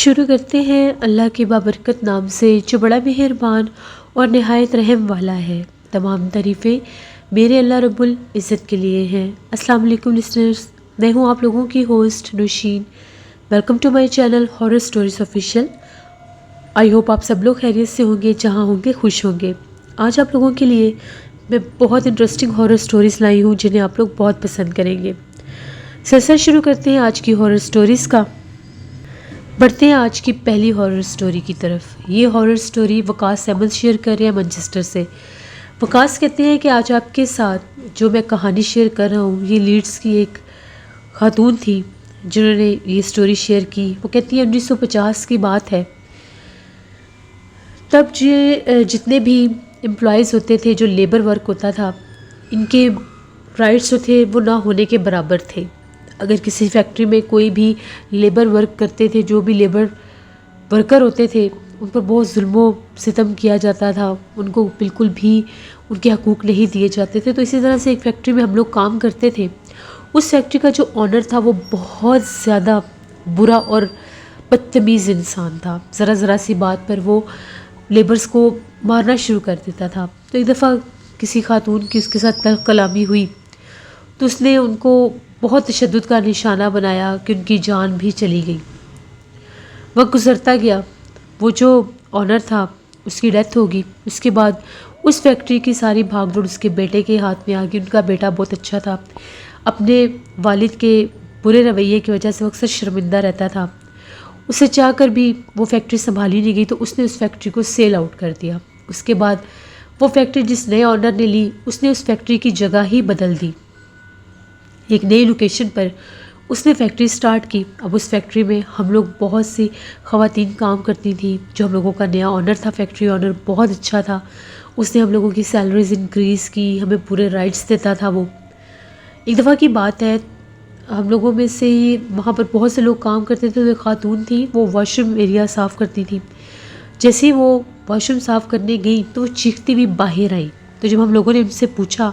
शुरू करते हैं अल्लाह के बाबरकत नाम से जो बड़ा मेहरबान और नहायत रहम वाला है। तमाम तारीफ़ें मेरे अल्लाह रब्बुल इज़्ज़त के लिए हैं। अस्सलाम वालेकुम लिसनर्स, मैं हूँ आप लोगों की host Nausheen. Welcome to my channel horror stories official. I hope आप सब लोग खैरियत से होंगे, जहाँ होंगे खुश होंगे। आज आप लोगों के लिए मैं बहुत इंटरेस्टिंग हॉरर स्टोरीज़ लाई हूँ जिन्हें आप लोग बहुत पसंद करेंगे। सिलसिला शुरू करते हैं आज की हॉरर स्टोरीज़ का। बढ़ते हैं आज की पहली हॉरर स्टोरी की तरफ। ये horror story Waqas Ahmed share कर रहे हैं मैनचेस्टर से। वकास कहते हैं कि आज आपके साथ जो मैं कहानी शेयर कर रहा हूँ, ये लीड्स की एक खातून थी जिन्होंने ये स्टोरी शेयर की। वो कहती है 1950 की बात है। तब ये जितने भी एम्प्लॉयज़ होते थे, जो लेबर वर्क होता था, इनके राइट्स जो थे वो ना होने के बराबर थे। अगर किसी फैक्ट्री में कोई भी लेबर वर्क करते थे, जो भी लेबर वर्कर होते थे, उन पर बहुत जुल्म सितम किया जाता था। उनको बिल्कुल भी उनके हकूक़ नहीं दिए जाते थे। तो इसी तरह से एक फैक्ट्री में हम लोग काम करते थे। उस फैक्ट्री का जो ऑनर था वो बहुत ज़्यादा बुरा और बदतमीज़ इंसान था। ज़रा सी बात पर वो लेबर्स को मारना शुरू कर देता था। तो एक दफ़ा किसी खातून की उसके साथ तल्ख़ कलामी हुई तो उसने उनको बहुत तशद्दुद का निशाना बनाया कि उनकी जान भी चली गई। वक्त गुज़रता गया, वो जो ऑनर था उसकी डेथ होगी। उसके बाद उस फैक्ट्री की सारी भागदौड़ उसके बेटे के हाथ में आ गई। उनका बेटा बहुत अच्छा था, अपने वालिद के बुरे रवैये की वजह से वो अक्सर शर्मिंदा रहता था। उसे चाहकर भी वो फैक्ट्री संभाली नहीं गई, तो उसने उस फैक्ट्री को सेल आउट कर दिया। उसके बाद वो फैक्ट्री जिस नए ऑनर ने ली, उसने उस फैक्ट्री की जगह ही बदल दी। एक नई लोकेशन पर उसने फैक्ट्री स्टार्ट की। अब उस फैक्ट्री में हम लोग बहुत सी ख़वातीन काम करती थी। जो हम लोगों का नया ऑनर था, फैक्ट्री ऑनर बहुत अच्छा था। उसने हम लोगों की सैलरीज इंक्रीज़ की, हमें पूरे राइट्स देता था। वो एक दफ़ा की बात है, हम लोगों में से ही वहाँ पर बहुत से लोग काम करते थे। तो एक खातून थी, वो वॉशरूम एरिया साफ़ करती थी। जैसे ही वो वॉशरूम साफ़ करने गई तो वो चीखती हुई बाहर आई। तो जब हम लोगों ने उनसे पूछा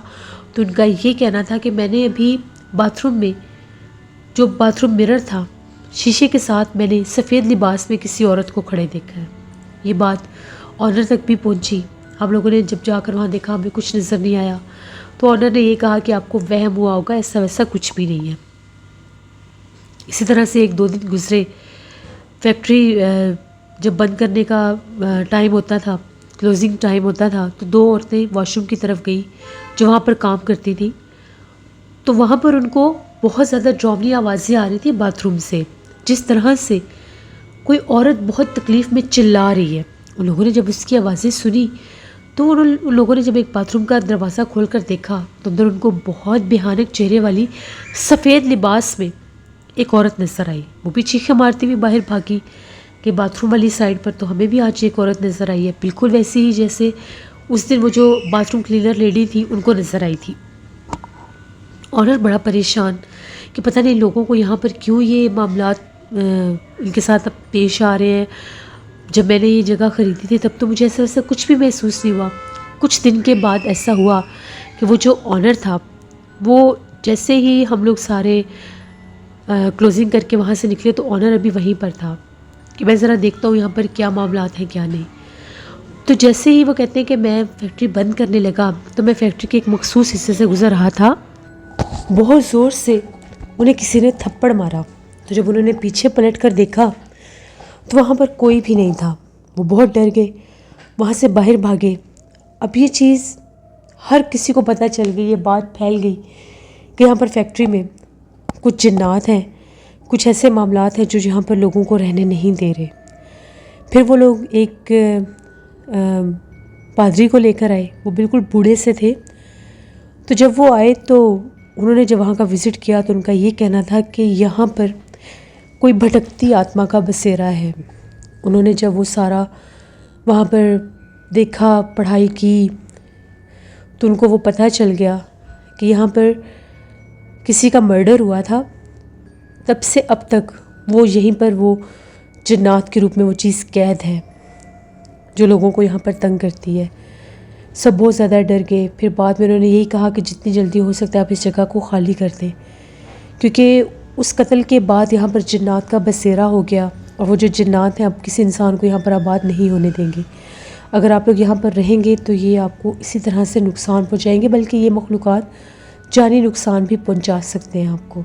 तो उनका ये कहना था कि मैंने अभी बाथरूम में जो बाथरूम मिरर था, शीशे के साथ मैंने सफ़ेद लिबास में किसी औरत को खड़े देखा है। ये बात ऑनर तक भी पहुंची। हम लोगों ने जब जाकर वहाँ देखा, हमें कुछ नज़र नहीं आया। तो ऑनर ने ये कहा कि आपको वहम हुआ होगा, ऐसा वैसा कुछ भी नहीं है। इसी तरह से 1-2 दिन गुजरे। फैक्ट्री जब बंद करने का टाइम होता था, क्लोजिंग टाइम होता था, तो 2 औरतें वॉशरूम की तरफ गई जो वहाँ पर काम करती थी। तो वहाँ पर उनको बहुत ज़्यादा डरावनी आवाज़ें आ रही थी बाथरूम से, जिस तरह से कोई औरत बहुत तकलीफ़ में चिल्ला रही है। उन लोगों ने जब उसकी आवाज़ें सुनी तो उन लोगों ने जब एक बाथरूम का दरवाज़ा खोल कर देखा तो अंदर उनको बहुत भयानक चेहरे वाली सफ़ेद लिबास में एक औरत नज़र आई। वो भी चीखें मारती हुई बाहर भागी कि बाथरूम वाली साइड पर तो हमें भी आज एक औरत नज़र आई है, बिल्कुल वैसी ही जैसे उस दिन वो जो बाथरूम क्लीनर लेडी थी उनको नज़र आई थी। ऑनर बड़ा परेशान कि पता नहीं लोगों को यहाँ पर क्यों ये मामलात इनके साथ अब पेश आ रहे हैं। जब मैंने ये जगह ख़रीदी थी तब तो मुझे ऐसा वैसा कुछ भी महसूस नहीं हुआ। कुछ दिन के बाद ऐसा हुआ कि वो जो ऑनर था, वो जैसे ही हम लोग सारे क्लोजिंग करके वहाँ से निकले तो ऑनर अभी वहीं पर था कि मैं ज़रा देखता हूँ यहाँ पर क्या मामलात हैं क्या नहीं। तो जैसे ही वो कहते हैं कि मैं फैक्ट्री बंद करने लगा तो मैं फैक्ट्री के एक मखसूस हिस्से से गुज़र रहा था। बहुत ज़ोर से उन्हें किसी ने थप्पड़ मारा। तो जब उन्होंने पीछे पलट कर देखा तो वहाँ पर कोई भी नहीं था। वो बहुत डर गए, वहाँ से बाहर भागे। अब ये चीज़ हर किसी को पता चल गई, ये बात फैल गई कि यहाँ पर फैक्ट्री में कुछ जिन्नात हैं, कुछ ऐसे मामलात हैं जो यहाँ पर लोगों को रहने नहीं दे रहे। फिर वो लोग एक पादरी को लेकर आए। वो बिल्कुल बूढ़े से थे। तो जब वो आए तो उन्होंने जब वहाँ का विज़िट किया तो उनका ये कहना था कि यहाँ पर कोई भटकती आत्मा का बसेरा है। उन्होंने जब वो सारा वहाँ पर देखा, पढ़ाई की, तो उनको वो पता चल गया कि यहाँ पर किसी का मर्डर हुआ था। तब से अब तक वो यहीं पर वो जिन्नात के रूप में वो चीज़ कैद है जो लोगों को यहाँ पर तंग करती है। सब बहुत ज़्यादा डर गए। फिर बाद में उन्होंने यही कहा कि जितनी जल्दी हो सकता है आप इस जगह को खाली कर दें, क्योंकि उस कत्ल के बाद यहाँ पर जिन्नात का बसेरा हो गया और वो जो जिन्नात हैं अब किसी इंसान को यहाँ पर आबाद नहीं होने देंगे। अगर आप लोग यहाँ पर रहेंगे तो ये आपको इसी तरह से नुकसान पहुँचाएंगे, बल्कि ये मखलूक़ात जानी नुकसान भी पहुँचा सकते हैं आपको।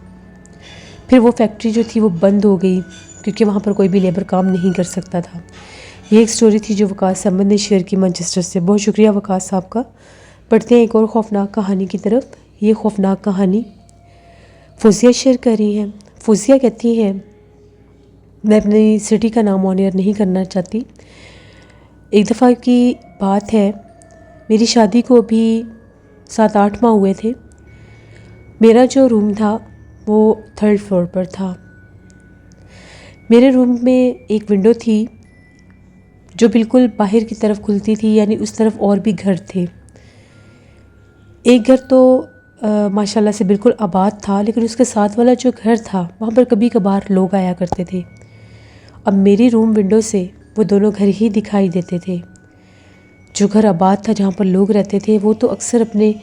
फिर वो फैक्ट्री जो थी वो बंद हो गई क्योंकि वहाँ पर कोई भी लेबर काम नहीं कर सकता था। ये एक स्टोरी थी जो वकास अहमद ने शेयर की मैनचेस्टर से। बहुत शुक्रिया वकास साहब का। पढ़ते हैं एक और ख़ौफनाक कहानी की तरफ। ये ख़ौफनाक कहानी फौजिया शेयर कर रही हैं। फौजिया कहती हैं, मैं अपनी सिटी का नाम ऑन एयर नहीं करना चाहती। एक दफ़ा की बात है, मेरी शादी को अभी 7-8 माह हुए थे। मेरा जो रूम था वो 3rd फ्लोर पर था। मेरे रूम में एक विंडो थी जो बिल्कुल बाहर की तरफ खुलती थी, यानी उस तरफ और भी घर थे। एक घर तो माशाल्लाह से बिल्कुल आबाद था, लेकिन उसके साथ वाला जो घर था वहाँ पर कभी कभार लोग आया करते थे। अब मेरी रूम विंडो से वो दोनों घर ही दिखाई देते थे। जो घर आबाद था जहाँ पर लोग रहते थे वो तो अक्सर अपने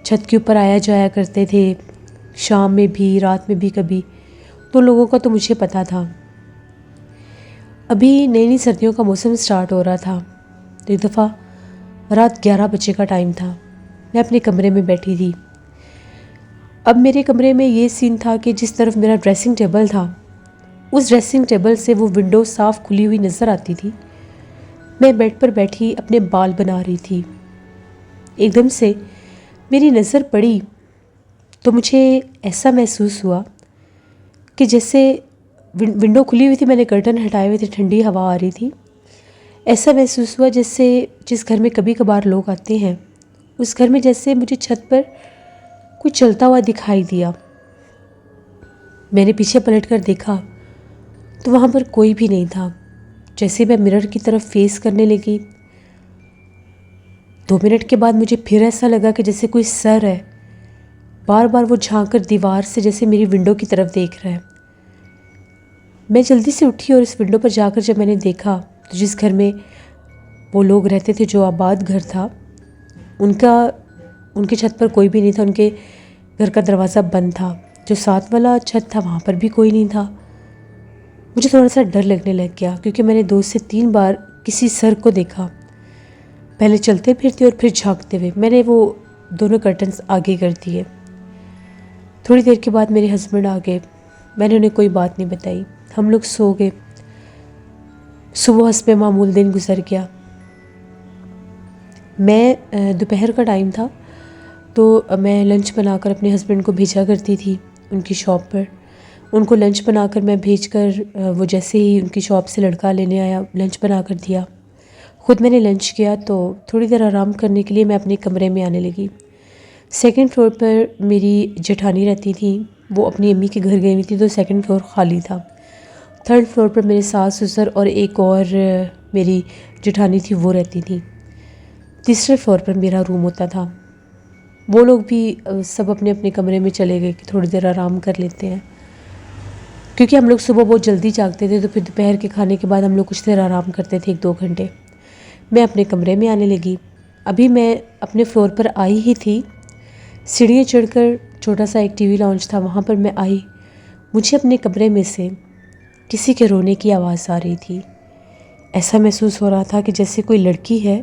छत के ऊपर आया जाया करते थे, शाम में भी रात में भी कभी। तो लोगों का तो मुझे पता था। अभी नई नई सर्दियों का मौसम स्टार्ट हो रहा था। तो एक दफ़ा रात 11 बजे का टाइम था। मैं अपने कमरे में बैठी थी। अब मेरे कमरे में ये सीन था कि जिस तरफ मेरा ड्रेसिंग टेबल था, उस ड्रेसिंग टेबल से वो विंडो साफ़ खुली हुई नज़र आती थी। मैं बेड पर बैठी अपने बाल बना रही थी। एकदम से मेरी नज़र पड़ी तो मुझे ऐसा महसूस हुआ कि जैसे विंडो खुली हुई थी, मैंने कर्टन हटाए हुए थे, ठंडी हवा आ रही थी। ऐसा महसूस हुआ जैसे जिस घर में कभी कभार लोग आते हैं उस घर में जैसे मुझे छत पर कुछ चलता हुआ दिखाई दिया। मैंने पीछे पलटकर देखा तो वहाँ पर कोई भी नहीं था। जैसे मैं मिरर की तरफ फेस करने लगी, 2 मिनट के बाद मुझे फिर ऐसा लगा कि जैसे कोई सर है, बार बार वो झांक कर दीवार से जैसे मेरी विंडो की तरफ देख रहा है। मैं जल्दी से उठी और इस विंडो पर जाकर जब मैंने देखा तो जिस घर में वो लोग रहते थे, जो आबाद घर था, उनके छत पर कोई भी नहीं था। उनके घर का दरवाज़ा बंद था। जो साथ वाला छत था वहाँ पर भी कोई नहीं था। मुझे थोड़ा सा डर लगने लग गया क्योंकि मैंने 2 से 3 बार किसी सर को देखा, पहले चलते फिरते और फिर झांकते हुए। मैंने वो दोनों कर्टन्स आगे कर दिए। थोड़ी देर के बाद मेरे हस्बैंड आ गए। मैंने उन्हें कोई बात नहीं बताई। हम लोग सो गए। सुबह हस्बे मामूल दिन गुजर गया। मैं दोपहर का टाइम था तो मैं लंच बनाकर अपने हस्बैंड को भेजा करती थी उनकी शॉप पर। उनको लंच बनाकर मैं भेजकर वो जैसे ही उनकी शॉप से लड़का लेने आया, लंच बना कर दिया। ख़ुद मैंने लंच किया तो थोड़ी देर आराम करने के लिए मैं अपने कमरे में आने लगी। 2nd फ्लोर पर मेरी जेठानी रहती थी। वो अपनी अम्मी के घर गई हुई थी तो 2nd फ्लोर खाली था। 3rd फ्लोर पर मेरे सास ससुर और एक और मेरी जेठानी थी, वो रहती थी। 3रे फ्लोर पर मेरा रूम होता था। वो लोग भी सब अपने अपने कमरे में चले गए कि थोड़ी देर आराम कर लेते हैं, क्योंकि हम लोग सुबह बहुत जल्दी जागते थे। तो फिर दोपहर के खाने के बाद हम लोग कुछ देर आराम करते थे, 1-2 घंटे। मैं अपने कमरे में आने लगी। अभी मैं अपने फ्लोर पर आई ही थी, सीढ़ियाँ चढ़कर छोटा सा एक टीवी लाउंज था, वहाँ पर मैं आई। मुझे अपने कमरे में से किसी के रोने की आवाज़ आ रही थी। ऐसा महसूस हो रहा था कि जैसे कोई लड़की है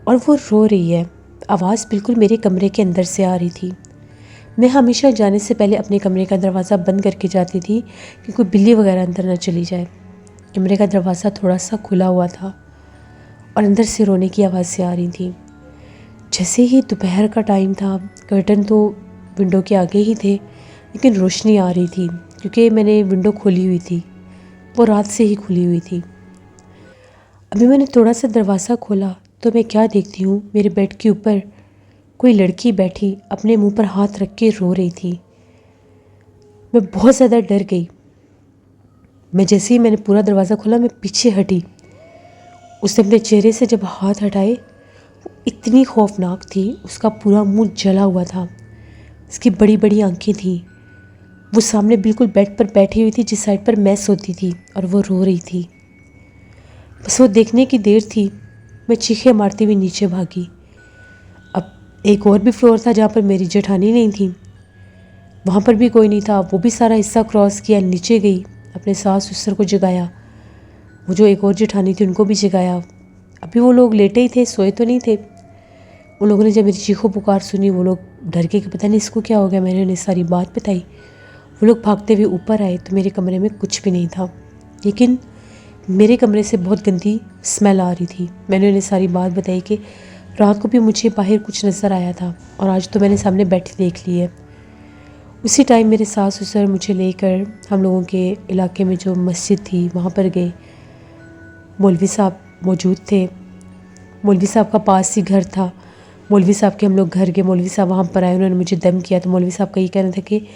और वो रो रही है। आवाज़ बिल्कुल मेरे कमरे के अंदर से आ रही थी। मैं हमेशा जाने से पहले अपने कमरे का दरवाज़ा बंद करके जाती थी कि कोई बिल्ली वगैरह अंदर ना चली जाए। कमरे का दरवाज़ा थोड़ा सा खुला हुआ था और अंदर से रोने की आवाज़ें आ रही थी। जैसे ही दोपहर का टाइम था, कर्टन तो विंडो के आगे ही थे, लेकिन रोशनी आ रही थी क्योंकि मैंने विंडो खोली हुई थी, वो रात से ही खुली हुई थी। अभी मैंने थोड़ा सा दरवाज़ा खोला तो मैं क्या देखती हूँ, मेरे बेड के ऊपर कोई लड़की बैठी अपने मुंह पर हाथ रख के रो रही थी। मैं बहुत ज़्यादा डर गई। मैंने पूरा दरवाज़ा खोला, मैं पीछे हटी। उसने अपने चेहरे से जब हाथ हटाए, वो इतनी खौफनाक थी। उसका पूरा मुंह जला हुआ था, उसकी बड़ी बड़ी आंखें थीं। वो सामने बिल्कुल बेड पर बैठी हुई थी जिस साइड पर मैं सोती थी, और वो रो रही थी। बस वो देखने की देर थी, मैं चीखें मारती हुई नीचे भागी। अब एक और भी फ्लोर था जहाँ पर मेरी जेठानी नहीं थी, वहाँ पर भी कोई नहीं था। वो भी सारा हिस्सा क्रॉस किया, नीचे गई। अपने सास ससुर को जगाया, वो जो एक और जेठानी थी उनको भी जगाया। अभी वो लोग लेटे ही थे, सोए तो नहीं थे। उन लोगों ने जब मेरी चीखों पुकार सुनी, वो लोग डर के कि पता नहीं इसको क्या हो गया। मैंने उन्हें सारी बात बताई। वो लोग भागते हुए ऊपर आए तो मेरे कमरे में कुछ भी नहीं था, लेकिन मेरे कमरे से बहुत गंदी स्मेल आ रही थी। मैंने उन्हें सारी बात बताई कि रात को भी मुझे बाहर कुछ नज़र आया था और आज तो मैंने सामने बैठी देख ली है। उसी टाइम मेरे सास ससुर मुझे लेकर हम लोगों के इलाके में जो मस्जिद थी वहाँ पर गए। मौलवी साहब मौजूद थे। मौलवी साहब का पास ही घर था। मौलवी साहब के हम लोग घर गए। मौलवी साहब वहाँ पर आए, उन्होंने मुझे दम किया। तो मौलवी साहब का ये कहना था कि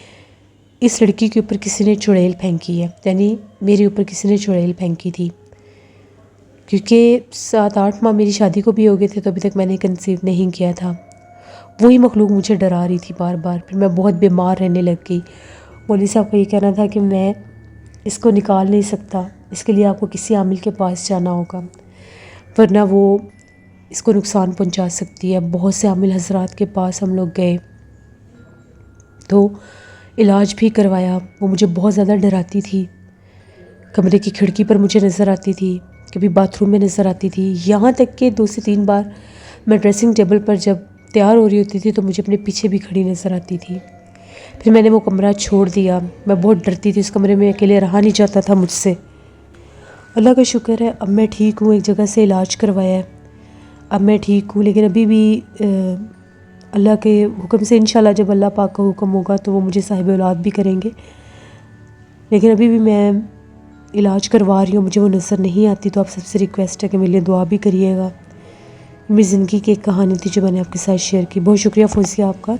इस लड़की के ऊपर किसी ने चुड़ैल फेंकी है, यानी मेरे ऊपर किसी ने चुड़ैल फेंकी थी। क्योंकि 7-8 माह मेरी शादी को भी हो गए थे तो अभी तक मैंने कंसीव नहीं किया था। वही मखलूक मुझे डरा रही थी बार बार। फिर मैं बहुत बीमार रहने लग गई। मौलवी साहब का ये कहना था कि मैं इसको निकाल नहीं सकता, इसके लिए आपको किसी आमिल के पास जाना होगा, वरना वो इसको नुकसान पहुंचा सकती है। बहुत से आमिल हजरात के पास हम लोग गए तो इलाज भी करवाया। वो मुझे बहुत ज़्यादा डराती थी। कमरे की खिड़की पर मुझे नज़र आती थी, कभी बाथरूम में नज़र आती थी। यहाँ तक कि 2 से 3 बार मैं ड्रेसिंग टेबल पर जब तैयार हो रही होती थी तो मुझे अपने पीछे भी खड़ी नज़र आती थी। फिर मैंने वो कमरा छोड़ दिया। मैं बहुत डरती थी, उस कमरे में अकेले रहा नहीं जाता था मुझसे। अल्लाह का शुक्र है अब मैं ठीक हूँ, एक जगह से इलाज करवाया है, अब मैं ठीक हूँ। लेकिन अभी भी अल्लाह के हुक्म से इंशाल्लाह जब अल्लाह पाक का हुक्म होगा तो वो मुझे साहिब औलाद भी करेंगे। लेकिन अभी भी मैं इलाज करवा रही हूँ, मुझे वो नज़र नहीं आती। तो आप सबसे रिक्वेस्ट है कि मेरे लिए दुआ भी करिएगा। मेरी ज़िंदगी की एक कहानी थी जो मैंने आपके साथ शेयर की। बहुत शुक्रिया फौजिया आपका।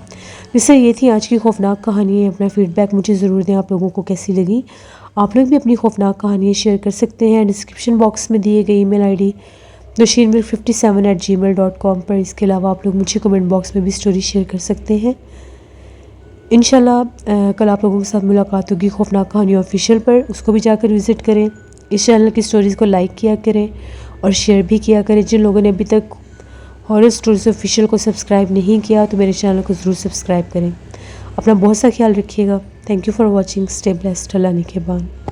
वैसे ये थी आज की खौफनाक कहानी। अपना फ़ीडबैक मुझे ज़रूर दें, आप लोगों को कैसी लगी। आप लोग भी अपनी खौफनाक कहानियाँ शेयर कर सकते हैं डिस्क्रिप्शन बॉक्स में दिए गई ईमेल ID nasheenmilk57@gmail.com पर। इसके अलावा आप लोग मुझे कमेंट बॉक्स में भी स्टोरी शेयर कर सकते हैं। इंशाल्लाह कल आप लोगों के साथ मुलाकात होगी खौफनाक कहानी ऑफिशियल पर, उसको भी जाकर विज़िट करें। इस चैनल की स्टोरीज़ को लाइक किया करें और शेयर भी किया करें। जिन लोगों ने अभी तक हॉरर स्टोरीज ऑफिशियल को सब्सक्राइब नहीं किया तो मेरे चैनल को ज़रूर सब्सक्राइब करें। अपना बहुत सा ख्याल रखिएगा। Thank you for watching. Stay blessed. Allah निगहबान।